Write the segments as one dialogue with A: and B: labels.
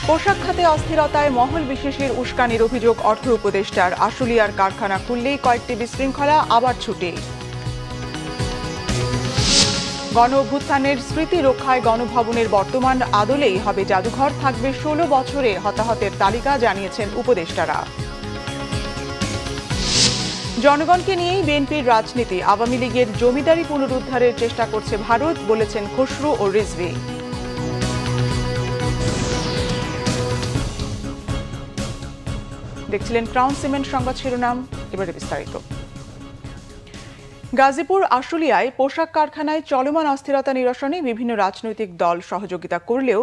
A: পোশাক খাতে অস্থিরতায় মহল বিশেষের উস্কানির অভিযোগ অর্থ উপদেষ্টার। আশুলিয়ার কারখানা খুললেই কয়েকটি বিশৃঙ্খলা, আবার ছুটি। গণ অভ্যুত্থানের স্মৃতি রক্ষায় গণভবনের বর্তমান আদলেই হবে জাদুঘর, থাকবে 16 বছরে হতাহতের তালিকা, জানিয়েছেন উপদেষ্টারা। জনগণকে নিয়েই বিএনপির রাজনীতি, আওয়ামী লীগের জমিদারি পুনরুদ্ধারের চেষ্টা করছে ভারত, বলেছেন খসরু ও রিজভী। দেখছিলেন ক্রাউন সিমেন্ট সংবাদ শিরোনাম, এবারে বিস্তারিত। গাজীপুর আশুলিয়ায় পোশাক কারখানায় চলমান অস্থিরতা নিরসনে বিভিন্ন রাজনৈতিক দল সহযোগিতা করলেও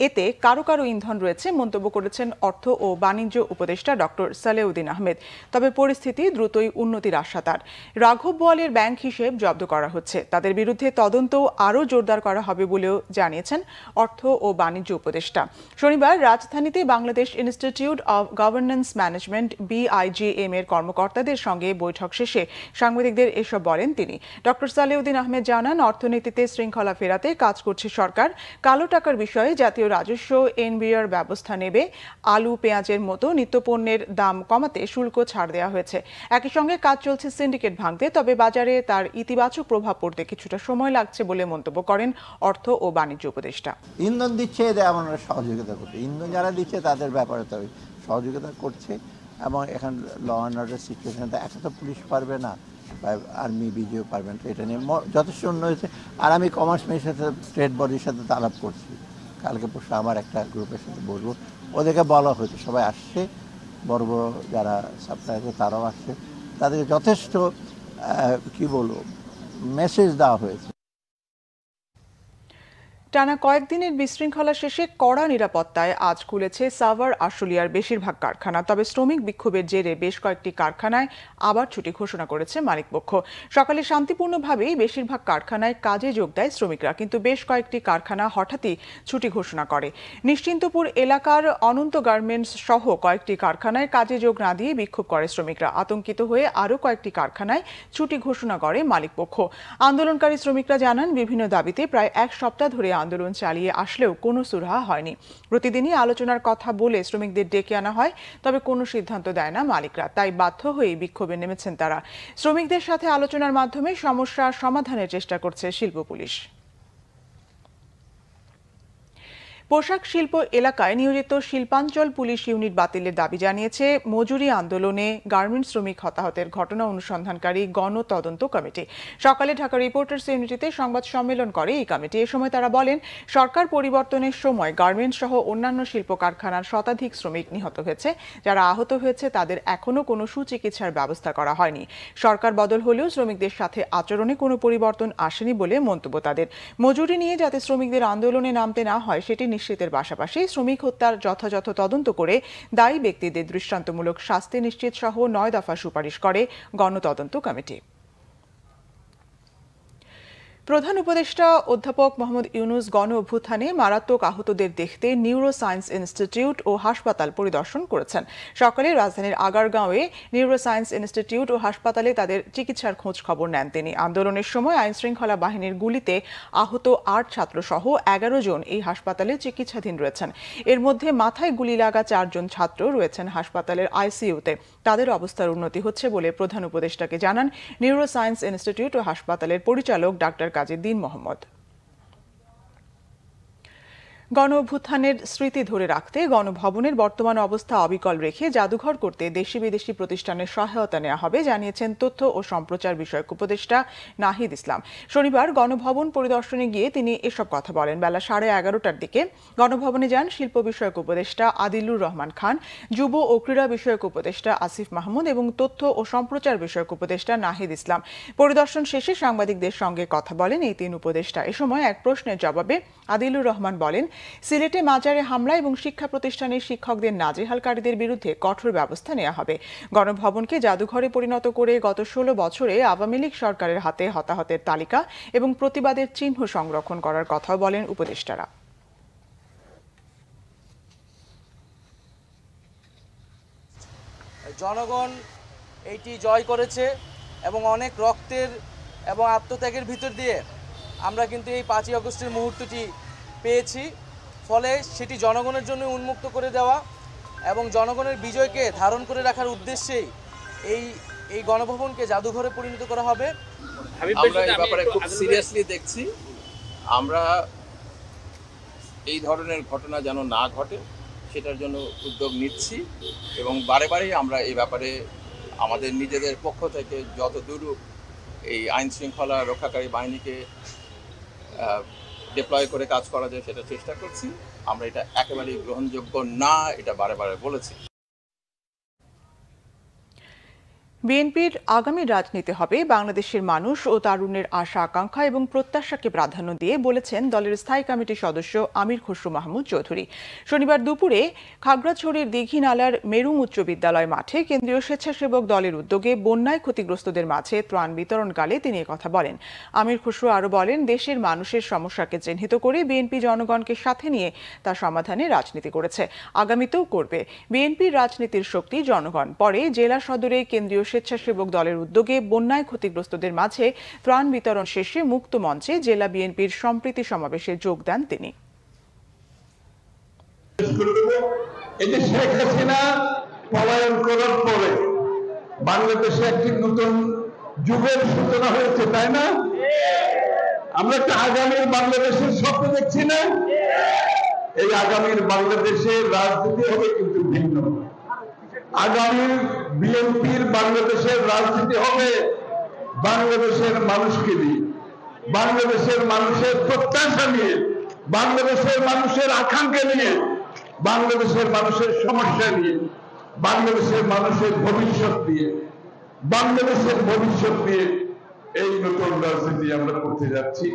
A: এতে কারো কারো ইন্ধন রয়েছে, মন্তব্য করেছেন অর্থ ও বাণিজ্য উপদেষ্টা ডক্টর সালেউদ্দিন আহমেদ। তবে পরিস্থিতি দ্রুতই উন্নতির আশা তার। রাঘব বোয়ালের ব্যাংক হিসেব জব্দ করা হচ্ছে, তাদের বিরুদ্ধে তদন্ত আরও জোরদার করা হবে বলেও জানিয়েছেন অর্থ ও বাণিজ্য উপদেষ্টা। শনিবার রাজধানীতে Bangladesh institute of governance management BIGM এর কর্মকর্তাদের সঙ্গে বৈঠক শেষে সাংবাদিকদের এসব বলেন তিনি। ডক্টর সালেউদ্দিন আহমেদ জানান, অর্থনীতিতে শৃঙ্খলা ফেরাতে কাজ করছে সরকার। কালো টাকার বিষয়ে জাতীয় রাজস্ব NBR ব্যবস্থা নেবে। আলু, পেঁয়াজের মতো নিত্যপণ্যের দাম কমাতে শুল্ক ছাড় দেওয়া হয়েছে। একই সঙ্গে কাজ চলছে সিন্ডিকেট ভাঙতে, তবে বাজারে তার ইতিবাচক প্রভাব পড়তে কিছুটা সময় লাগছে বলে মন্তব্য করেন অর্থ ও বাণিজ্য উপদেষ্টা।
B: ইন্ধন দিচ্ছে, এদের আমরা সহযোগিতা করছে। ইন্ধন যারা দিচ্ছে তাদের ব্যাপারে তো সহযোগিতা করছে। এবং এখন ল অ্যান্ড অর্ডার সিচুয়েশন, একা তো পুলিশ পারবে না, আর্মি বিজিও পারবেন, তো এটা নিয়ে যথেষ্ট উন্নতি হয়েছে। আর আমি কমার্স মিনিস্ট্রির সাথে ট্রেড বডির সাথে আলাপ করছি, কালকে পরশু আমার একটা গ্রুপের সাথে বলবো। ওদেরকে বলা হয়েছে, সবাই আসছে, বড় বড় যারা সাপ্লাই আছে তারাও আসছে, তাদেরকে যথেষ্ট কি বলবো মেসেজ দেওয়া হয়েছে।
A: টানা কয়েকদিনের বিশৃঙ্খলা শেষে কড়া নিরাপত্তায় আজ খুলেছে সাভার আশুলিয়ার বেশিরভাগ কারখানা। তবে শ্রমিক বিক্ষোভের জেরে বেশ কয়েকটি কারখানায় আবার ছুটি ঘোষণা করেছে মালিকপক্ষ। সকালে শান্তিপূর্ণভাবেই বেশিরভাগ কারখানায় কাজে যোগ দেয় শ্রমিকরা, কিন্তু বেশ কয়েকটি কারখানা হঠাৎই ছুটি ঘোষণা করে। নিশ্চিন্তপুর এলাকার অনন্ত গার্মেন্টস সহ কয়েকটি কারখানায় কাজে যোগ না দিয়ে বিক্ষোভ করে শ্রমিকরা। আতঙ্কিত হয়ে আরও কয়েকটি কারখানায় ছুটি ঘোষণা করে মালিকপক্ষ। আন্দোলনকারী শ্রমিকরা জানান, বিভিন্ন দাবিতে প্রায় এক সপ্তাহ ধরে আন্দোলন চালিয়ে আসলেও কোনো সুরাহা হয়নি। প্রতিদিনই আলোচনার কথা বলে শ্রমিকদের ডেকে আনা হয়, তবে কোনো সিদ্ধান্ত দেয় না মালিকরা। তাই বাধ্য হয়ে বিক্ষোভে নেমেছেন তারা। শ্রমিকদের সাথে আলোচনার মাধ্যমে সমস্যা সমাধানের চেষ্টা করছে শিল্প পুলিশ। পোশাক শিল্প এলাকায় নিয়োজিত শিল্পাঞ্চল পুলিশ ইউনিট বাতিলের দাবি জানিয়েছে মজুরি আন্দোলনে গার্মেন্টস শ্রমিক হতাহতের ঘটনা অনুসন্ধানকারী গণ তদন্ত কমিটি। সকালে ঢাকা রিপোর্টার্স ইউনিটিতে সংবাদ সম্মেলন করে এই কমিটি। এ সময় তারা বলেন, সরকার পরিবর্তনের সময় গার্মেন্টস সহ অন্যান্য শিল্প কারখানার শতাধিক শ্রমিক নিহত হয়েছে। যারা আহত হয়েছে তাদের এখনও কোনো সুচিকিৎসার ব্যবস্থা করা হয়নি। সরকার বদল হলেও শ্রমিকদের সাথে আচরণে কোনো পরিবর্তন আসেনি বলে মন্তব্য তাদের। মজুরি নিয়ে যাতে শ্রমিকদের আন্দোলনে নামতে না হয় সেটি নিশ্চিতের পাশাপাশি শ্রমিক হত্যার যথাযথ তদন্ত করে দায়ী ব্যক্তিদের দৃষ্টান্তমূলক শাস্তি নিশ্চিত সহ 9 দফা সুপারিশ করে গণতদন্ত কমিটি। প্রধান উপদেষ্টা অধ্যাপক মোহাম্মদ ইউনূস গণ অভ্যুত্থানে মারাত্মক আহতদের দেখতে নিউরো সায়েন্স ইনস্টিটিউট ও হাসপাতাল পরিদর্শন করেছেন। সকালে রাজধানীর আগারগাঁওয়ে নিউরো সায়েন্স ইনস্টিটিউট ও হাসপাতালে তাদের চিকিৎসার খোঁজ খবর নেন তিনি। আন্দোলনের সময় আইনশৃঙ্খলা বাহিনীর গুলিতে আহত 8 ছাত্র সহ 11 জন এই হাসপাতালে চিকিৎসাধীন রয়েছেন। এর মধ্যে মাথায় গুলি লাগা 4 জন ছাত্র রয়েছেন হাসপাতালের ICUতে। তাদের অবস্থার উন্নতি হচ্ছে বলে প্রধান উপদেষ্টাকে জানান নিউরো সায়েন্স ইনস্টিটিউট ও হাসপাতালের পরিচালক ডাক্তার কাজীদ্দিন মোহাম্মদ। গণ অভ্যুত্থানের স্মৃতি ধরে রাখতে গণভবনের বর্তমান অবস্থা অবিকল রেখে জাদুঘর করতে দেশি বিদেশি প্রতিষ্ঠানের সহায়তা নেওয়া হবে, জানিয়েছেন তথ্য ও সম্প্রচার বিষয়ক উপদেষ্টা নাহিদ ইসলাম। শনিবার গণভবন পরিদর্শনে গিয়ে তিনি এসব কথা বলেন। বেলা 11:30টার দিকে গণভবনে যান শিল্প বিষয়ক উপদেষ্টা আদিলুর রহমান খান, যুব ও ক্রীড়া বিষয়ক উপদেষ্টা আসিফ মাহমুদ এবং তথ্য ও সম্প্রচার বিষয়ক উপদেষ্টা নাহিদ ইসলাম। পরিদর্শন শেষে সাংবাদিকদের সঙ্গে কথা বলেন এই 3 উপদেষ্টা। এ সময় এক প্রশ্নের জবাবে আদিলুর রহমান বলেন, সিলেটে মাজারে হামলা এবং শিক্ষা প্রতিষ্ঠানের শিক্ষকদের নাজেহালকারীদের বিরুদ্ধে কঠোর ব্যবস্থা নেওয়া হবে। গণভবনকে জাদুঘরে পরিণত করে গত 16 বছরে আওয়ামী লীগ সরকারের হাতে হতাহতের তালিকা এবং প্রতিবাদের চিহ্ন সংরক্ষণ করার কথাও বলেন উপদেষ্টারা।
C: জনগণ এইটি জয় করেছে এবং অনেক রক্তের এবং আত্মত্যাগের ভিতর দিয়ে আমরা কিন্তু এই 5ই আগস্টের মুহূর্তটি পেয়েছি। ফলে সেটি জনগণের জন্য উন্মুক্ত করে দেওয়া এবং জনগণের বিজয়কে ধারণ করে রাখার উদ্দেশ্যেই এই গণভবনকে জাদুঘরে পরিণত করা হবে।
D: আমরা এই ব্যাপারে খুব সিরিয়াসলি দেখছি। আমরা এই ধরনের ঘটনা যেন না ঘটে সেটার জন্য উদ্যোগ নিচ্ছি এবং বারে বারে আমরা এই ব্যাপারে আমাদের নিজেদের পক্ষ থেকে যতদূর এই আইন শৃঙ্খলা রক্ষাকারী বাহিনীকে ডিপ্লয় করে কাজ করা যায় সেটা চেষ্টা করছি। আমরা এটা একেবারেই গ্রহণযোগ্য না, এটা বারে বারে বলেছি।
A: বিএনপির আগামী রাজনীতি হবে বাংলাদেশের মানুষ ও তারুণ্যের আশা আকাঙ্ক্ষা এবং প্রত্যাশাকে প্রাধান্য দিয়ে বলেছেন দলের স্থায়ী কমিটির সদস্য আমির খসরু মাহমুদ চৌধুরী। শনিবার দুপুরে খাগড়াছড়ির দীঘিনালার মেরুং উচ্চ বিদ্যালয় মাঠে কেন্দ্রীয় স্বেচ্ছাসেবক দলের উদ্যোগে বন্যায় ক্ষতিগ্রস্তদের মাঝে ত্রাণ বিতরণকালে তিনি কথা বলেন। আমির খসরু আরও বলেন, দেশের মানুষের সমস্যাকে চিহ্নিত করে বিএনপি জনগণকে সাথে নিয়ে তা সমাধানে রাজনীতি করেছে, আগামীতেও করবে। বিএনপির রাজনীতির শক্তি জনগণ। পরে জেলা সদরে কেন্দ্রীয় স্বেচ্ছাসেবক দলের উদ্যোগে বন্যায় ক্ষতিগ্রস্তদের মাঝে ত্রাণ বিতরণ শেষে মুক্ত মঞ্চে জেলা বিএনপির সম্প্রীতি সমাবেশে যোগ দেন তিনি।
E: শেখ হাসিনা পলায়ন করার পরে বাংলাদেশে একটি নতুন যুগের সূচনা হয়েছে, তাই না? আমরা একটা আগামীর বাংলাদেশের স্বপ্ন দেখছি না? এই আগামীর বাংলাদেশের রাজনীতি হবে কিন্তু ভিন্ন। আগামী বিএনপির বাংলাদেশের রাজনীতি হবে বাংলাদেশের মানুষকে নিয়ে, বাংলাদেশের মানুষের প্রত্যাশা নিয়ে, বাংলাদেশের মানুষের আকাঙ্ক্ষা নিয়ে, বাংলাদেশের মানুষের সমস্যা নিয়ে, বাংলাদেশের মানুষের ভবিষ্যৎ নিয়ে, বাংলাদেশের ভবিষ্যৎ নিয়ে এই নতুন রাজনীতি আমরা করতে যাচ্ছি।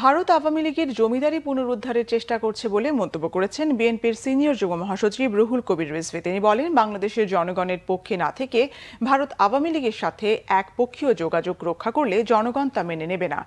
A: ভারত আওয়ামী লীগের জমিদারি পুনরুদ্ধারের চেষ্টা করছে বলে মন্তব্য করেছেন বিএনপির সিনিয়র যুগ্ম মহাসচিব রুহুল কবির রিজভী। তিনি বলেন, বাংলাদেশের জনগণের পক্ষে না থেকে ভারত আওয়ামী লীগের সাথে একপক্ষীয় যোগাযোগ রক্ষা করলে জনগণ তা মেনে নেবে না।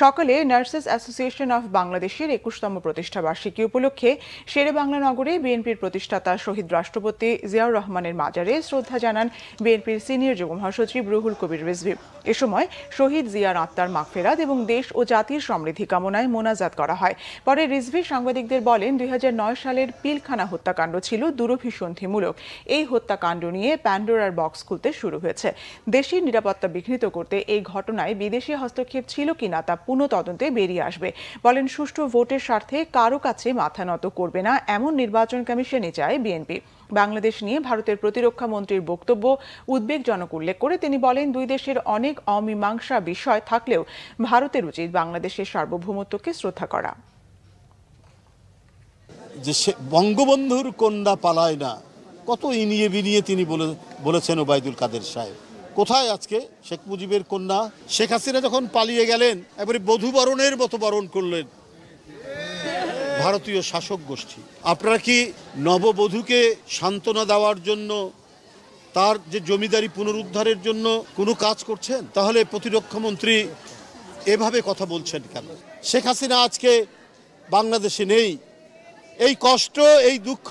A: সকালে নার্সেস অ্যাসোসিয়েশন অফ বাংলাদেশের ২১তম প্রতিষ্ঠা বার্ষিকী উপলক্ষে শেরেবাংলা নগরে বিএনপির প্রতিষ্ঠাতা শহীদ রাষ্ট্রপতি জিয়াউর রহমানের মাজারে শ্রদ্ধা জানান বিএনপির সিনিয়র যুগ্ম মহাসচিব রুহুল কবির রিজভী। এ সময় শহীদ জিয়ার আত্মার মাগফিরাত এবং দেশ ও জাতির সমৃদ্ধি কামনায় মোনাজাত করা হয়। পরে রিজভী সাংবাদিকদের বলেন, ২০০৯ সালের পিলখানা হত্যাকাণ্ড ছিল দুরভিসন্ধিমূলক। এই হত্যাকাণ্ড নিয়ে প্যান্ডোরার বক্স খুলতে শুরু হয়েছে। দেশের নিরাপত্তা বিঘ্নিত করতে এই ঘটনায় বিদেশি হস্তক্ষেপ ছিল কিনা তা পুনঃ তদন্তে বেরিয়ে আসবে। বলেন, সুষ্ঠু ভোটের স্বার্থে কারো কাছে মাথা নত করবে না এমন নির্বাচন কমিশনে চায় বিএনপি। বাংলাদেশ নিয়ে ভারতের প্রতিরক্ষা মন্ত্রীর বক্তব্য উদ্বেগজনক উল্লেখ করে তিনি বলেন, দুই দেশের অনেক অমীমাংসা বিষয় থাকলেও ভারতের উচিত বাংলাদেশের সার্বভৌমত্বকে শ্রদ্ধা করা।
F: যে বঙ্গবন্ধুর কন্যা পালায় না, কত ইনিয়ে বিনিয়ে তিনি বলেছেন ওবায়দুল কাদের সাহেব। কোথায় আজকে শেখ মুজিবের কন্যা? শেখ হাসিনা যখন পালিয়ে গেলেন এবারে বধূবরণের মতো বরণ করলেন ভারতীয় শাসক গোষ্ঠী। আপনারা কি নববধূকে সান্ত্বনা দেওয়ার জন্য, তার যে জমিদারি পুনরুদ্ধারের জন্য কোনো কাজ করছেন? তাহলে প্রতিরক্ষামন্ত্রী এভাবে কথা বলছেন কেন? শেখ হাসিনা আজকে বাংলাদেশে নেই। এই কষ্ট, এই দুঃখ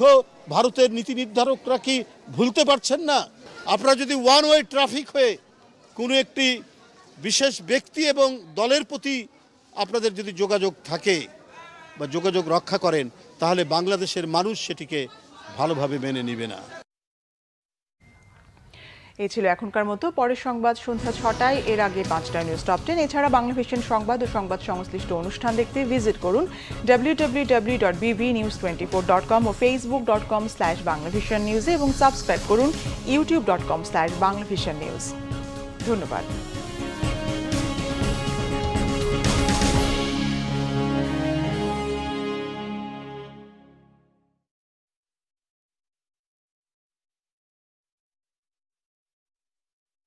F: ভারতের নীতি নির্ধারকরা কি ভুলতে পারছেন না? আপনারা যদি ওয়ান ওয়ে ট্রাফিক হয়ে কোনো একটি বিশেষ ব্যক্তি এবং দলের প্রতি আপনাদের যদি যোগাযোগ থাকে বা যোগাযোগ রক্ষা করেন, তাহলে বাংলাদেশের মানুষ সেটিকে ভালোভাবে মেনে নেবে না।
A: এই ছিল এখনকার মতো। পরের সংবাদ সন্ধ্যা ৬টায়, এর আগে ৫টায় নিউজ টপ 10। এছাড়া বাংলা ভিশন সংবাদ ও সংবাদ সংশ্লিষ্ট অনুষ্ঠান দেখতে ভিজিট করুন www.bbnews24.com ও facebook.com/banglavisionnews এবং সাবস্ক্রাইব করুন youtube.com/banglavisionnews। ধন্যবাদ।